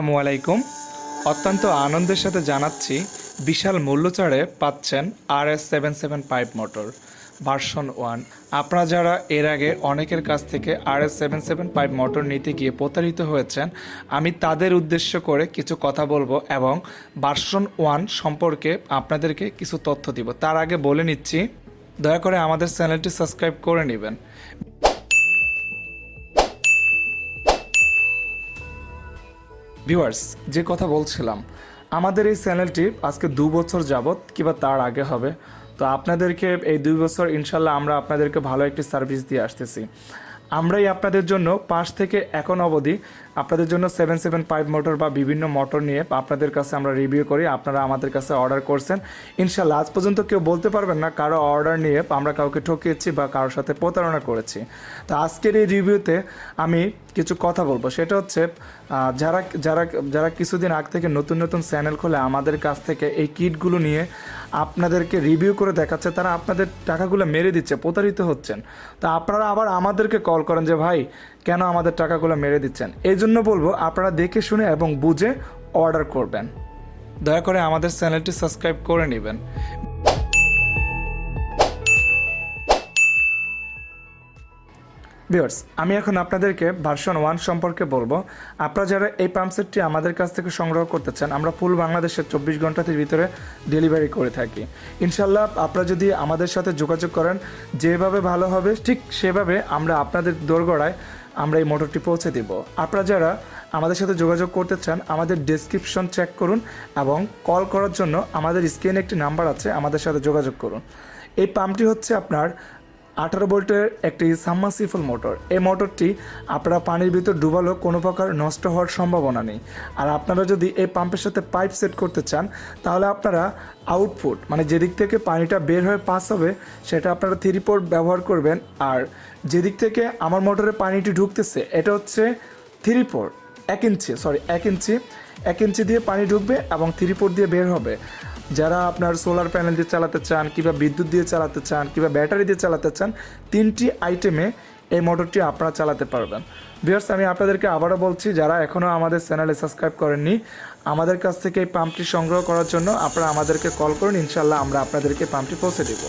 আসসালামু আলাইকুম। অত্যন্ত আনন্দের সাথে জানাচ্ছি বিশাল মূল্যছাড়ে পাচ্ছেন RS775 মোটর ভার্সন 1। আপনারা যারা এর আগে অনেকের কাছ থেকে RS775 মোটর নিতে গিয়ে প্রতারিত হয়েছেন, আমি তাদের উদ্দেশ্য করে কিছু কথা বলবো এবং ভার্সন 1 সম্পর্কে আপনাদেরকে কিছু তথ্য দিব। তার আগে বলে নিচ্ছি, দয়া করে আমাদের চ্যানেলটি সাবস্ক্রাইব করে নেবেন। ভিউয়ার্স, যে কথা বলছিলাম, আমাদের এই চ্যানেলটি আজকে 2 বছর যাবত কিংবা তার আগে হবে। তো আপনাদেরকে এই 2 বছর ইনশাল্লাহ আমরা আপনাদেরকে ভালো একটি সার্ভিস দিয়ে আসতেছি। আমরাই আপনাদের জন্য পাশ থেকে এখন অবধি আপনাদের জন্য 775 মোটর বা বিভিন্ন মোটর নিয়ে আপনাদের কাছে আমরা রিভিউ করি। আপনারা আমাদের কাছে অর্ডার করছেন, ইনশাল্লাহ আজ পর্যন্ত কেউ বলতে পারবেন না কারো অর্ডার নিয়ে আমরা কাউকে ঠকিয়েছি বা কারোর সাথে প্রতারণা করেছি। তো আজকের এই রিভিউতে আমি কিছু কথা বলবো, সেটা হচ্ছে যারা যারা যারা কিছুদিন আগ থেকে নতুন নতুন চ্যানেল খুলে আমাদের কাছ থেকে এই কিটগুলো নিয়ে আপনাদেরকে রিভিউ করে দেখাচ্ছে, তারা আপনাদের টাকাগুলো মেরে দিচ্ছে, প্রতারিত হচ্ছেন। তা আপনারা আবার আমাদেরকে কল করেন যে ভাই কেন আমাদের টাকাগুলো মেরে দিচ্ছেন। এই জন্য বলবো আপনারা দেখে শুনে এবং বুঝে অর্ডার করবেন। দয়া করে আমাদের চ্যানেলটি সাবস্ক্রাইব করে নেবেন। ভিউয়ার্স, আমি এখন আপনাদেরকে ভার্সন 1 সম্পর্কে বলবো। আপনারা যারা এই পাম্পসেটটি আমাদের কাছ থেকে সংগ্রহ করতে চান, আমরা ফুল বাংলাদেশের 24 ঘন্টার ভিতরে ডেলিভারি করে থাকি। ইনশাল্লাহ আপনারা যদি আমাদের সাথে যোগাযোগ করেন, যেভাবে ভালো হবে ঠিক সেভাবে আমরা আপনাদের দোরগোড়ায় আমরা এই মোটরটি পৌঁছে দেব। আপনারা যারা আমাদের সাথে যোগাযোগ করতে চান, আমাদের ডেসক্রিপশন চেক করুন এবং কল করার জন্য আমাদের স্ক্রিনে একটি নাম্বার আছে, আমাদের সাথে যোগাযোগ করুন। এই পাম্পটি হচ্ছে আপনার 18 ভোল্টের একটি সাবমার্সিবল মোটর। এই মোটরটি আপনারা পানির ভিতর ডুবালেও কোনো প্রকার নষ্ট হওয়ার সম্ভাবনা নেই। আর আপনারা যদি এই পাম্পের সাথে পাইপ সেট করতে চান, তাহলে আপনারা আউটপুট মানে যেদিক থেকে পানিটা বের হয়ে পাস হবে সেটা আপনারা 3 পোর্ট ব্যবহার করবেন। আর যেদিক থেকে আমার মোটরে পানিটি ঢুকতেছে এটা হচ্ছে 3 পোর্ট, 1 ইঞ্চি দিয়ে পানি ঢুকবে এবং 3 পোর্ট দিয়ে বের হবে। যারা আপনার সোলার প্যানেল দিয়ে চালাতে চান কিংবা বিদ্যুৎ দিয়ে চালাতে চান কিংবা ব্যাটারি দিয়ে চালাতে চান, 3টি আইটেমে এই মোটরটি আপনারা চালাতে পারবেন। ভিউয়ার্স, আমি আপনাদেরকে আবারও বলছি, যারা এখনও আমাদের চ্যানেলে সাবস্ক্রাইব করেননি, আমাদের কাছ থেকে এই পাম্পটি সংগ্রহ করার জন্য আপনারা আমাদেরকে কল করুন। ইনশাল্লাহ আমরা আপনাদেরকে পাম্পটি পৌঁছে দেব।